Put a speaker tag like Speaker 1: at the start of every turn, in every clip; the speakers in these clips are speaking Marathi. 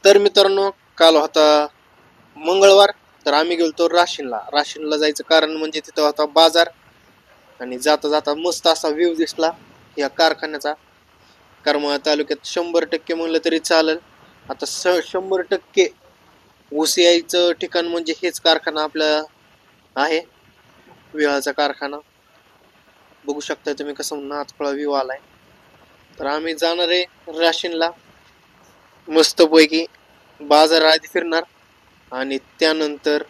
Speaker 1: तर मित्रांनो, काल होता मंगळवार. तर आम्ही गेलतो राशीनला जायचं कारण म्हणजे तिथं होता बाजार. आणि जाता जाता मस्त असा व्ह्यू दिसला या कारखान्याचा. करमाळा तालुक्यात 100% म्हणलं तरी चालेल. आता 100% ऊस यायचं ठिकाण म्हणजे हेच कारखाना आपला आहे, विळाचा कारखाना. बघू शकता तुम्ही कसं नाचफळा व्ह्यू आलाय. तर आम्ही जाणार आहे राशीनला. मस्तपैकी बाजार आधी फिरणार आणि त्यानंतर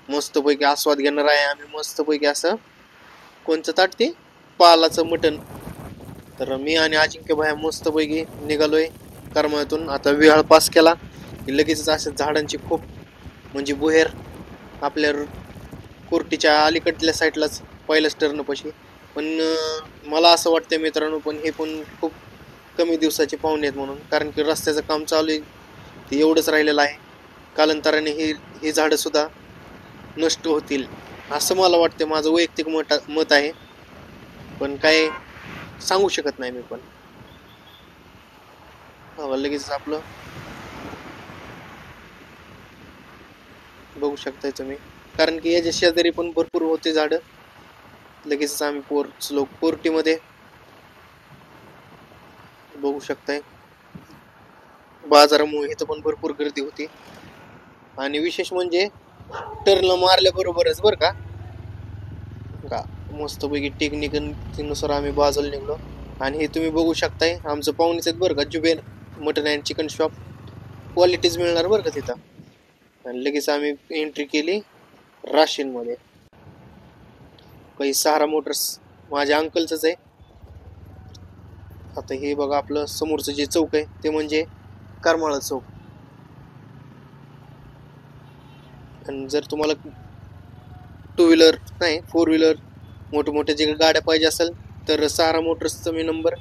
Speaker 1: मस्तपैकी आस्वाद घेणार आहे आम्ही. मस्तपैकी असं कोणचं ताट ते पालाचं मटण. तर मी आणि अजिंक्य भाया मस्तपैकी निघालोय करमाळ्यातून. आता विहाळ पास केला की लगेचच अशा झाडांची खूप म्हणजे बुहेर आपल्या कोर्टीच्या अलीकडल्या साईडलाच पहिल्याच टर्नपाशी. पण मला असं वाटतं मित्रांनो, पण हे पण खूप कमी दिवसाचे पाहुणे आहेत म्हणून, कारण की रस्त्याचं काम चालू आहे ते एवढंच राहिलेलं आहे. कालांतराने ही झाडं सुद्धा नष्ट होतील असं मला वाटतं. माझं वैयक्तिक मत आहे, पण काय सांगू शकत नाही मी. पण लगेच आपलं बघू शकताय तुम्ही, कारण की याच्या शेजारी पण भरपूर होते झाडं. लगेच आम्ही पोहोचलो कोर्टीमध्ये. बघू शकताय बाजारामुळे इथं पण भरपूर गर्दी होती. आणि विशेष म्हणजे टर्न मारल्याबरोबरच बरं का मस्तपैकी टेक्निकनुसार आम्ही बाजूला निघलो. आणि हे तुम्ही बघू शकताय आमचं पाहुणेच आहेत बरं का, Zuber mutton and chicken shop. Qualities मिळणार बरं का तिथं. आणि लगेच आम्ही एंट्री केली राशीनमध्ये. काही सहारा मोटर्स माझ्या अंकलचंच आहे. आता हे बघा आपलं समोरचं जे चौक आहे ते म्हणजे करमाळा चौक. आणि जर तुम्हाला 2 व्हीलर नाही 4 व्हीलर मोठे जे गाड्या पाहिजे असेल तर सहारा मोटर्सचा नंबर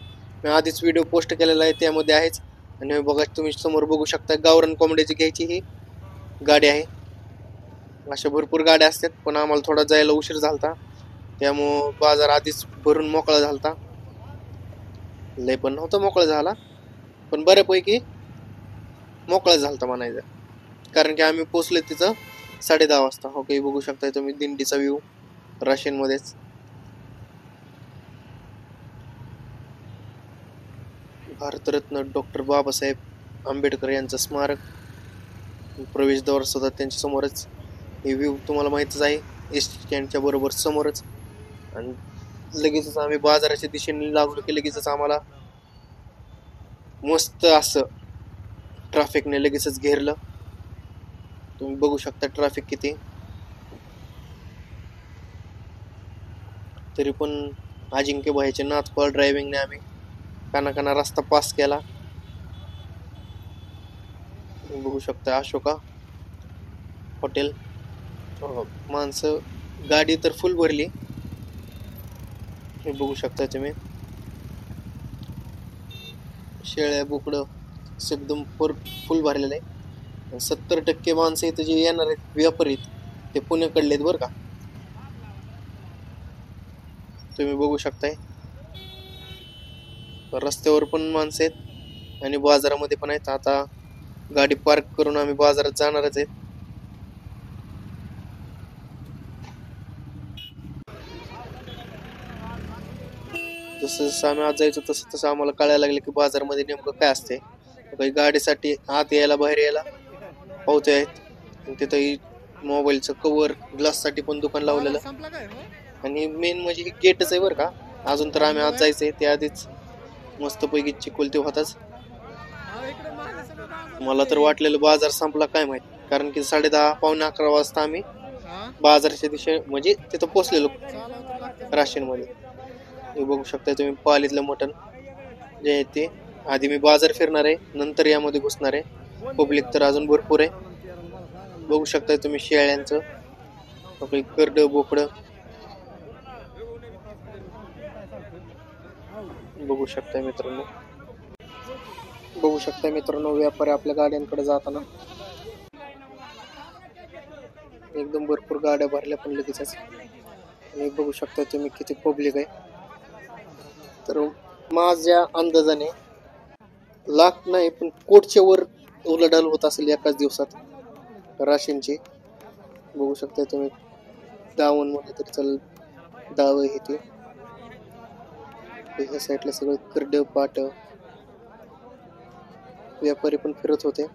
Speaker 1: मी आधीच व्हिडिओ पोस्ट केलेला आहे, त्यामध्ये आहेच. आणि बघा तुम्ही समोर बघू शकता गावरान कोंबड्याची घ्यायची ही गाडी आहे. अशा भरपूर गाड्या असतात, पण आम्हाला थोडा जायला उशीर झालता, त्यामुळं बाजार आधीच भरून मोकळा झालता. लय पण नव्हता मोकळा झाला, पण बऱ्यापैकी मोकळा झालता म्हणायचं. कारण की आम्ही पोचलो तिथं 10:30 वाजता. हो काही बघू शकता तुम्ही दिंडीचा व्ह्यू राशीनमध्येच. भारतरत्न डॉक्टर बाबासाहेब आंबेडकर यांचं स्मारक प्रवेशद्वार सुद्धा त्यांच्या समोरच. हे व्ह्यू तुम्हाला माहितच आहे, एस टी स्टँडच्या बरोबर समोरच. आणि लगेचच आम्ही बाजाराच्या दिशेने लागलो की लगेचच आम्हाला मस्त असं ट्रॅफिकने लगेचच घेरलं. तुम्ही बघू शकता ट्रॅफिक किती. तरी पण अजिंक्य भाईच्या नाथपाळ ड्रायव्हिंगने आम्ही कानाकाना रस्ता पास केला. तुम्ही बघू शकता अशोका हॉटेल. माणसं गाडी तर फुल भरली, हे बघू शकता तुम्ही. शेळ्या बोकडं एकदम फुल भरलेलं आहे. 70% माणसं इथं जे येणार आहेत व्यापारी ते पुण्याकडले आहेत बरं का. तुम्ही बघू शकताय रस्त्यावर पण माणसं आहेत आणि बाजारामध्ये पण आहेत. आता गाडी पार्क करून आम्ही बाजारात जाणारच आहेत. जसं जसं आम्ही आज जायचो तसं तसं आम्हाला कळायला लागलं की बाजारमध्ये नेमकं काय असते. काही गाडीसाठी आत यायला बाहेर यायला पावते आहेत. तिथंही मोबाईलचं कवर ग्लाससाठी पण दुकान लावलेलं. आणि मेन म्हणजे हे गेटच आहे बरं का. अजून तर आम्ही आज जायचंय त्या आधीच मस्तपैकी चिकोल ते होताच. मला तर वाटलेलं बाजार संपला काय माहित, कारण की 10:30 पावणे 11 वाजता आम्ही बाजाराच्या दिशेने म्हणजे तिथं पोचलेलो राशीनमध्ये. हे बघू शकता तुम्ही पालीतलं मटण जे आहे ते. आधी मी बाजार फिरणार आहे, नंतर यामध्ये घुसणार आहे. पब्लिक तर अजून भरपूर आहे. बघू शकता तुम्ही शेळ्यांचं आपली करडं बोकडं बघू शकता मित्रांनो. बघू शकता मित्रांनो व्यापारी आपल्या गाड्यांकडे जाताना. एकदम भरपूर गाड्या भरल्या पण लगेचच. आणि बघू शकता तुम्ही किती पब्लिक आहे. तर माझ्या अंदाजाने लाख नाही पण कोटच्या वर उलाढाल होत असेल एकाच दिवसात राशींची. बघू शकता तुम्ही दावण म्हणलं तरी चालेल, दाव आहे ते. ह्या साईडला सगळं करड पाट व्यापारी पण फिरत होते.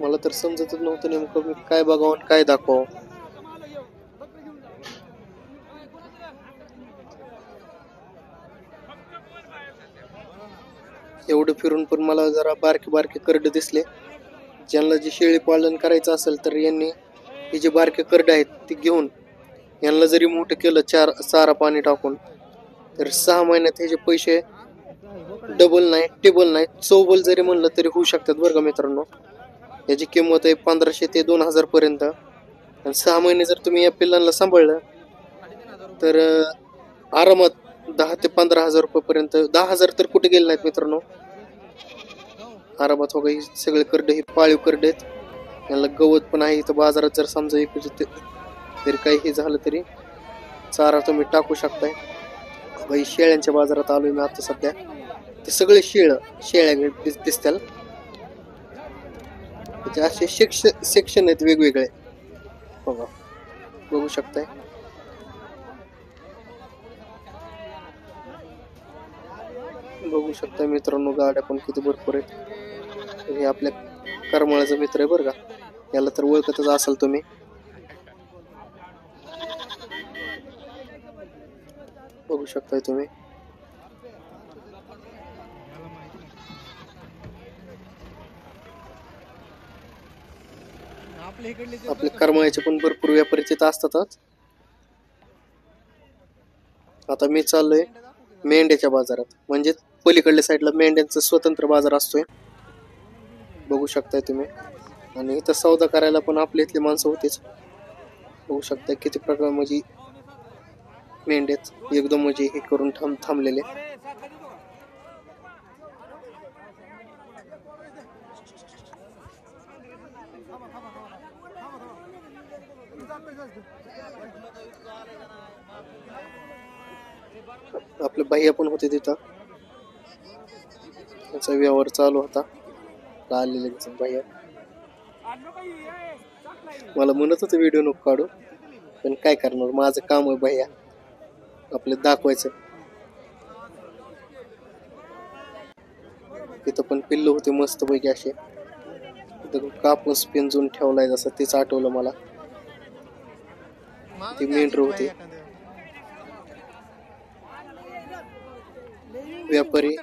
Speaker 1: मला तर समजतच नव्हतं नेमकं मी काय बघावं आणि काय दाखवावं. एवढं फिरून पण मला जरा बारके बारके करडे दिसले. ज्यांना जे शेळी पालन करायचं असेल तर यांनी हे जे बारके करडे आहेत ते घेऊन यांना जरी मोठं केलं चारा पाणी टाकून तर 6 महिन्यात हे जे पैसे डबल नाही टेबल नाही चौबल जरी म्हणलं तरी होऊ शकतात बरं का मित्रांनो. याची किंमत आहे 1500 ते 2000 पर्यंत. आणि 6 महिने जर तुम्ही या पिल्लांना सांभाळलं तर आरामात 10 ते 15,000 रुपयापर्यंत. 10,000 तर कुठे गेले नाहीत मित्रांनो, आरामात. हो ही सगळे करडे ही पाळीव करडे आहेत. यांना गवत पण आहे इथं बाजारात. जर समजा तरी काही हे झालं तरी चारा तुम्ही टाकू शकताय. बाई शेळ्यांच्या बाजारात आलोय मी आता सध्या. ते सगळे शेळ्या दिसतील. असे सेक्शन आहेत वेगवेगळे बघा, बघू शकताय. बघू शकता मित्रांनो गाड्या पण किती भरपूर आहेत. हे आपल्या करमाळ्याचा मित्र आहे बरं का, याला तर ओळखतच असाल तुम्ही. बघू शकताय तुम्ही. आपले करमाळ्याचे पण भरपूर व्यापारी तिथं असतातच. आता मी चाललोय मेंढ्याच्या बाजारात, म्हणजे पलीकडल्या साईडला मेंढ्यांचा स्वतंत्र बाजार असतोय. बघू शकताय तुम्ही. आणि इथं सौदा करायला पण आपल्या इथली माणसं होतेच. बघू शकताय किती प्रकार म्हणजे मेंढ्यात एकदम म्हणजे हे करून थांबलेले. आपले भैया पण होते तिथं, त्याचा व्यवहार चालू होता. आलेले भैया मला म्हणत होते व्हिडिओ नको काढू, पण काय करणार, माझं काम आहे भैया आपलं दाखवायचं. तिथं पण पिल्लू होते मस्त पैकी असे. कापूस पिंजून ठेवलाय जसं तेच आठवलं मला. ती मेंढर होती. व्यापारी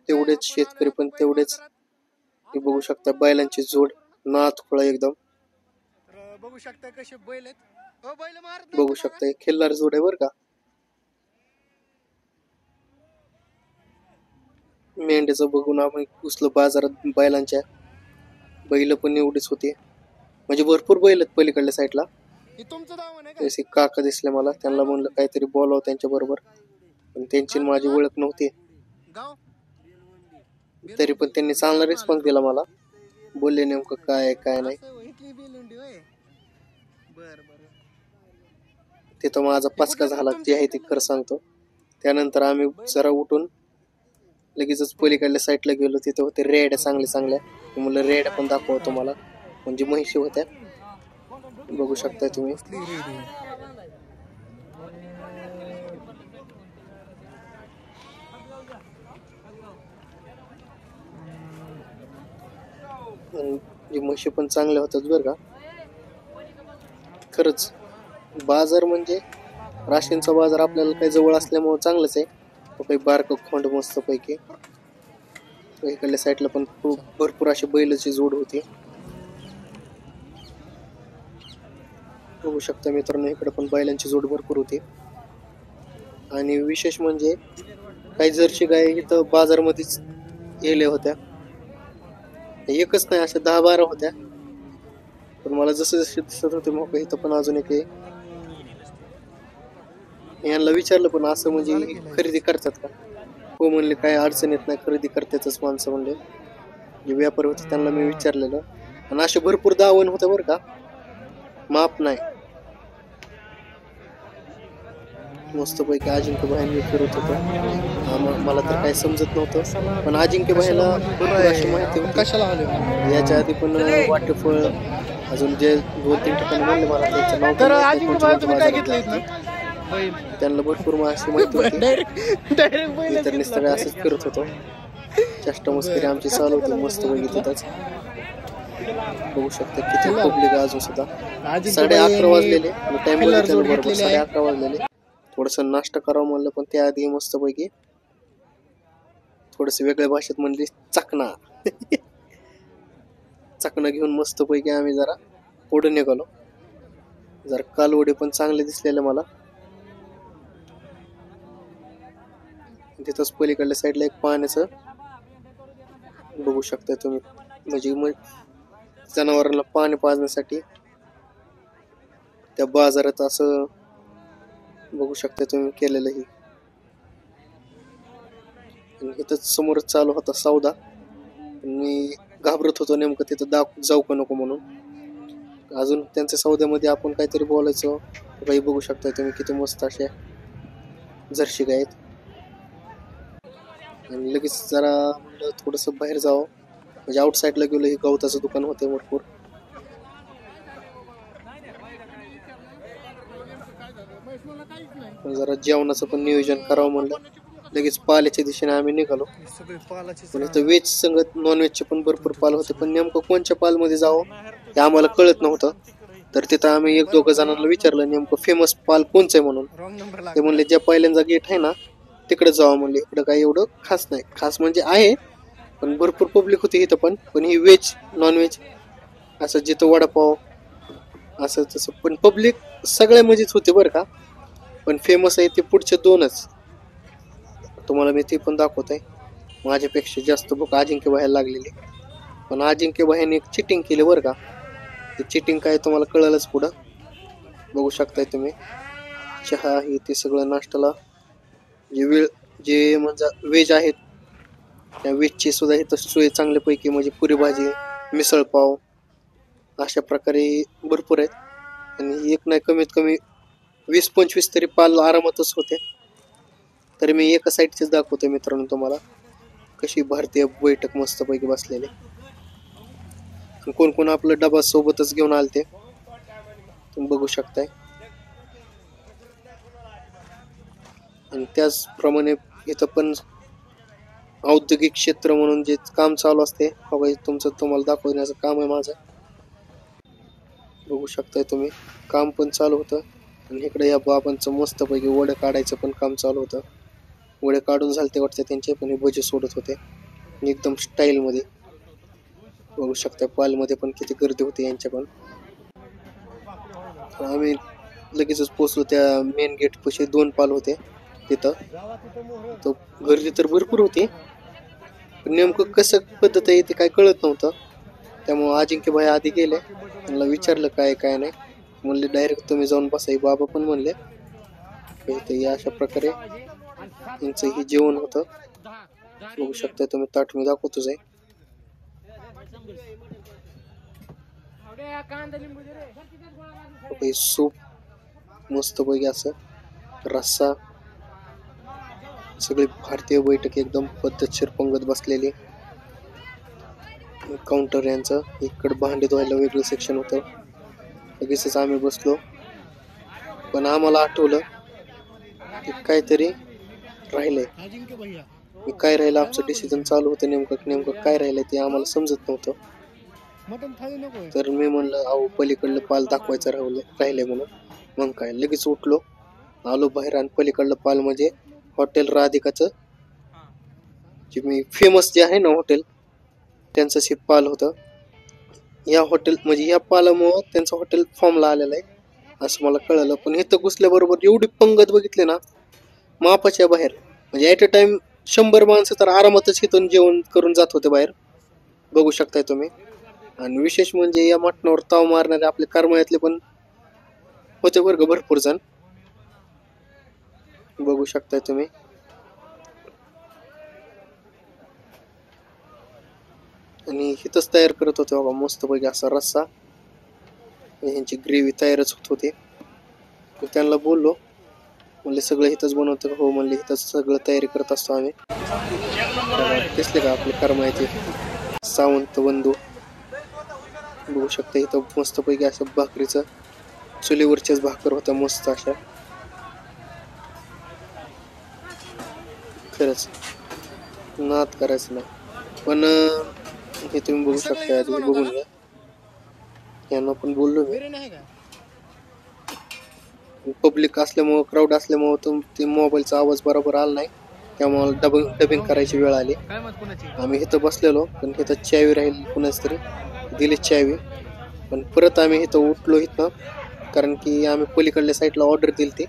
Speaker 1: तेवढेच, शेतकरी पण तेवढेच. हे बघू शकता बैलांची जोड, नाथ खोळा एकदम.
Speaker 2: बघू शकता कसे बैल आहेत.
Speaker 1: बघू शकता खिल्लार जोड आहे बर का. मेंढ्याचं बघून आपण घुसलो बाजारात. बैलांच्या बैल पण एवढीच होती, म्हणजे भरपूर बैल आहेत पलीकडल्या साईडला. तसे काका दिसले मला, त्यांना म्हणलं काहीतरी बोलावं त्यांच्या बरोबर, पण त्यांची माझी ओळख नव्हती. तरी पण त्यांनी चांगला रिस्पॉन्स दिला मला, बोलले नेमकं काय काय नाही. तिथं माझा पचका झाला जे आहे ते खरं सांगतो. त्यानंतर आम्ही जरा उठून लगेचच पलीकडल्या साईडला गेलो. तिथं होते रेड्या चांगल्या. म्हणलं रेड्या पण दाखवा तुम्हाला, म्हणजे म्हशी होत्या. बघू शकताय तुम्ही. म्हशी पण चांगल्या होतात बरं का. खरंच बाजार म्हणजे राशींचा बाजार आपल्याला काही जवळ असल्यामुळे चांगलंच आहे. काही बारक खोंड मस्त पैकी. इकडल्या साईडला पण खूप भरपूर अशी बैलाची जोड होती. बघू शकता मित्रांनो, इकडे पण बैलांची जोड भरपूर होती. आणि विशेष म्हणजे काही जर्सी गाय इथं बाजारमध्येच गेल्या होत्या. एकच नाही, अशा 10-12 होत्या. पण मला जसं जसे दिसत होते मग इथं पण अजून एक आहे. यांना विचारलं पण असं म्हणजे खरेदी करतात का, हो म्हणले काय अडचण येत नाही, खरेदी करतातच माणसं म्हणले. जे व्यापारी होते त्यांना मी विचारलेलं. आणि असे भरपूर दावण होते बरं का, माप नाही. मस्तपैकी अजिंक्य भाईंनी फिरत होतो. मला तर काही समजत नव्हतं, पण अजिंक्य भाईला भरपूर अशी माहिती होती.
Speaker 2: कशाला आले
Speaker 1: याच्या आधी पण वाटेफळ अजून जे 2-3 ठिकाणी म्हणले मला त्यांचं नाव पण
Speaker 2: तर
Speaker 1: माहित नाही,
Speaker 2: अजिंक्य
Speaker 1: कोणत्या
Speaker 2: भाई तुम्ही काय
Speaker 1: बाजारात
Speaker 2: घेतलं
Speaker 1: जायचं.
Speaker 2: बैल
Speaker 1: त्यांना भरपूर अशी माहिती होती.
Speaker 2: डायरेक्ट बैल
Speaker 1: तर निसर्ग असंच फिरत होतो. चष्टा मस्करी आमची चालू होती मस्तपैकी तिथंच. बघू शकता किती पब्लिक अजून सुद्धा. 11:30 वाजलेले. मी टाइम बघितलेला बरोबर 11:30 वाजलेले. थोडस नाश्ता करावं म्हणलं, पण त्याआधी मस्तपैकी थोडस वेगळ्या भाषेत म्हणली चकना. चकना घेऊन मस्तपैकी आम्ही जरा पुढे निघालो. जरा कालवडे पण चांगले दिसलेले मला. तिथंच पलीकडल्या साईडला एक पाण्याचं बघू शकता तुम्ही, म्हणजे जनावरांना पाणी पाजण्यासाठी त्या बाजारात असं बघू शकता तुम्ही केलेलं ही. इथंच समोरच चालू होता सौदा. मी घाबरत होतो नेमकं तिथं जाऊ का नको म्हणून. अजून त्यांच्या सौद्यामध्ये आपण काहीतरी बोलायचो. काही बघू शकता तुम्ही किती मस्त असे जर्शी गाय आहेत. आणि लगेच जरा म्हणलं थोडस बाहेर जावं, म्हणजे आउटसाईडला गेलो. हे गवताचं दुकान होते भरपूर. जरा जेवणाचं पण नियोजन करावं म्हणलं. लगेच पाल्याच्या दिशेने आम्ही निघालो. पण इथं व्हेज संगत नॉन व्हेजचे पण भरपूर पाल होते, पण नेमकं कोणत्या पालमध्ये जावं हे आम्हाला कळत नव्हतं. तर तिथं आम्ही 1-2 जणांना विचारलं नेमकं फेमस पाल कोणचं आहे म्हणून. ते म्हणले ज्या पहिल्यांदा गेट आहे ना तिकडे जावं म्हणले. इकडं काही एवढं खास नाही. खास म्हणजे आहे, पण भरपूर पब्लिक होती इथं पण ही व्हेज नॉन व्हेज असं जिथं वडापाव असं तसं, पण पब्लिक सगळ्या मजेच होते बरं का. पण फेमस आहे ते पुढचे 2च तुम्हाला मी ते पण दाखवत आहे. माझ्यापेक्षा जास्त भूक अजिंक्य भाईला लागलेली, पण अजिंक्य भाईने एक चिटिंग केली बरं का. ते चिटिंग काय तुम्हाला कळलंच पुढं. बघू शकताय तुम्ही चहा हे ते सगळं नाश्त्याला जे म्हणजे व्हेज आहेत त्या व्हेजची सुद्धा इथं सोय चांगल्यापैकी, म्हणजे पुरी भाजी मिसळ पाव अशा प्रकारे भरपूर आहेत. आणि एक नाही कमीत कमी 20-25 तरी पाल आरामातच होते. तरी मी एका साईडचेच दाखवतोय मित्रांनो तुम्हाला कशी भारतीय बैठक मस्तपैकी बसलेली. कोण कोण आपला डबा सोबतच घेऊन आलते तुम्ही बघू शकताय. आणि त्याचप्रमाणे इथं पण औद्योगिक क्षेत्र म्हणून जे काम चालू असते तुमचं तुम्हाला दाखवण्याचं काम आहे माझं. बघू शकताय तुम्ही काम पण चालू होतं. आणि इकडे या बाबांचं मस्तपैकी वडे काढायचं पण काम चालू होतं. वडे काढून झालते वाटतं त्यांचे, पण हे भजे सोडत होते एकदम स्टाईलमध्ये. बघू शकता पालमध्ये पण किती गर्दी होती यांच्या पण. आम्ही लगेचच पोचलो त्या मेन गेट पाशी. 2 पाल होते तिथं. तो गर्दी तर भरपूर होती, पण नेमकं कसं पद्धत आहे ते काय कळत नव्हतं. त्यामुळं अजिंक्य भाई आधी गेले. त्यांना विचारलं काय नाही. म्हणले डायरेक्ट तुम्ही जाऊन बसा. बाबा पण म्हणले ते अशा प्रकारे त्यांचं हे जेवण होतं. बघू शकता तुम्ही ताट मी दाखवतोच आहे. सूप मस्तपैकी असं रस्सा. सगळी भारतीय बैठक एकदम पद्धतशीर पंगत बसलेली. काउंटर यांचं इकडे भांडे धुवायला वेगळं सेक्शन होतं. लगेचच आम्ही बसलो, पण आम्हाला आठवलं की काहीतरी राहिलंय. काय राहिलं आमचं डिसिजन चालू होतं. नेमकं काय राहिलंय ते आम्हाला समजत नव्हतं. तर मी म्हणलं अहो पलीकडलं पाल दाखवायचं राहिले म्हणून. मग काय लगेच उठलो, आलो बाहेर. आणि पलीकडलं पाल म्हणजे हॉटेल राधिकाचं जे मी फेमस जे आहे ना हॉटेल, त्यांचं हे पाल होतं. या हॉटेल म्हणजे या पालामुळं त्यांचं हॉटेल फॉर्मला आलेलं आहे असं मला कळलं. पण इथं घुसल्याबरोबर एवढी पंगत बघितली ना मापाच्या बाहेर. म्हणजे ॲट अ टाइम 100 माणसं तर आरामातच इथून जेवण करून जात होते बाहेर. बघू शकताय तुम्ही. आणि विशेष म्हणजे या मटणावर ताव मारणारे आपले करमाळ्यातले पण होते बरं का भरपूर जण. बघू शकताय तुम्ही. आणि इथंच तयार करत होते बाबा मस्तपैकी असा रस्सा. ह्यांची ग्रेव्ही तयारच होत होती. त्यांना बोललो म्हणले सगळं इथंच बनवतं का? हो म्हणले इथंच सगळं तयारी करत असतो आम्ही. दिसले का आपले कर्मायचे सावंत बंधू. बघू शकता इथं मस्तपैकी असं भाकरीचं चुलीवरच्याच भाकर होत्या मस्त अशा. खरंच नाद करायचं नाही. पण हे तुम्ही बघू शकता आधी बघून घ्या. यांना पण बोललो मी. पब्लिक असल्यामुळं क्राऊड असल्यामुळं ते मोबाईलचा आवाज बरोबर आला नाही, त्यामुळे डबिंग करायची वेळ आली. आम्ही इथं बसलेलो पण इथं चावी राहील कुणाच तरी दिली चावी. पण परत आम्ही इथं उठलो इथं, कारण की आम्ही पलीकडल्या साईडला ऑर्डर दिली ती,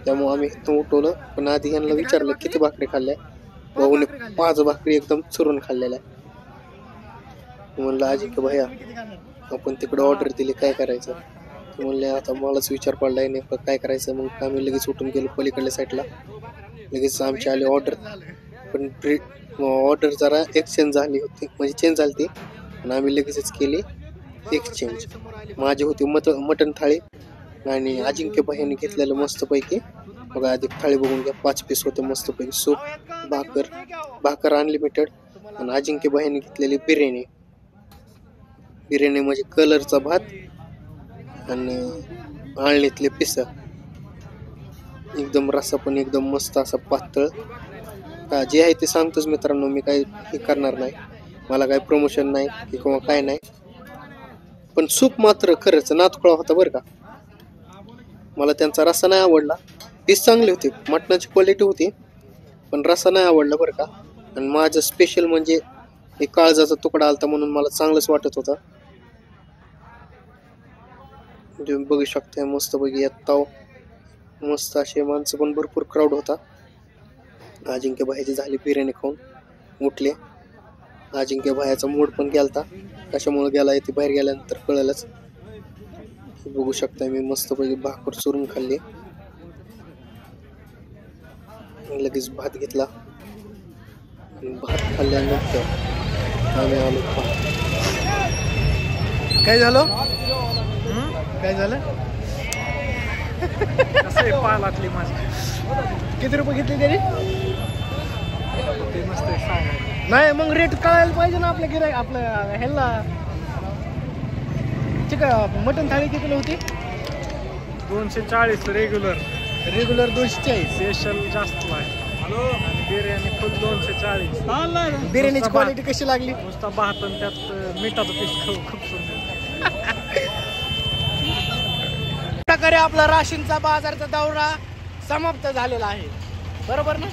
Speaker 1: त्यामुळे आम्ही इथं उठवलं. पण आधी यांना विचारलं किती भाकरी खाल्ल्या. भाऊने 5 भाकरी एकदम चुरून खाल्लेल्या. म्हणलं आजी की भैया आपण तिकडे ऑर्डर दिली काय करायचं. म्हणले आता मलाच विचार पडलाय नेमकं काय करायचं. मग आम्ही लगेच उठून गेलो पलीकडल्या साईडला. लगेच आमची आली ऑर्डर. पण ऑर्डर जरा एक्सचेंज झाली होती, म्हणजे चेंज झाली ती, आणि आम्ही लगेचच केली एक्सचेंज. माझी होती मटण थाळी आणि अजिंक्य भाईने घेतलेलं मस्तपैकी बघा आधी थाळी बघून घ्या. 5 पीस होते मस्तपैकी. सूप, भाकर अनलिमिटेड. आणि अजिंक्य भाईने घेतलेली बिर्याणी. बिर्याणी म्हणजे कलरचा भात आणि आळणीतले पिस. एकदम रस्सा पण एकदम मस्त असा पातळ. जे आहे ते सांगतोच मित्रांनो, मी काही हे करणार नाही. मला काही प्रमोशन नाही किंवा काय नाही. पण सूप मात्र खरंच नातखुळा होता बरं का. मला त्यांचा रस्सा नाही आवडला. पीस चांगले होते, मटणाची क्वालिटी होती, पण रस्सा नाही आवडला बरं का. आणि माझं स्पेशल म्हणजे एक काळजाचा तुकडा आलता म्हणून मला चांगलंच वाटत होता. तुम्ही बघू शकता मस्तपैकी येताव मस्त असे माणसं पण भरपूर क्राऊड होता. अजिंक्य भाईची झाली बिर्याणी खाऊन उठले. अजिंक्य भाईचा मूड पण गेलता, कशामुळे गेला ते बाहेर गेल्यानंतर कळलंच. बघू शकता मी मस्तपैकी भाकर चुरून खाल्ली. लगेच भात घेतला. भात खाल्ल्यानंतर आम्ही आलो.
Speaker 2: काय झालं काय झालं
Speaker 3: पालातली माझी
Speaker 2: किती रुपये घेतले त्याने.
Speaker 3: ते मस्त सांगायला
Speaker 2: नाही मग रेट कळायला पाहिजे ना आपल्या गिराय आपल्या ह्याला. चिकन मटन थाळी कितीला होती.
Speaker 3: 240 रेग्युलर
Speaker 2: 240.
Speaker 3: स्पेशल जास्त आहे आणि बिर्याणी फुल 240.
Speaker 2: बिर्याणीची क्वालिटी कशी लागली.
Speaker 3: नुसता भात आणि त्यात मिठाचं पीस खाऊ खूप सुंदर.
Speaker 2: प्रकारे आपला राशीनचा बाजारचा दौरा समाप्त झालेला आहे, बरोबर ना.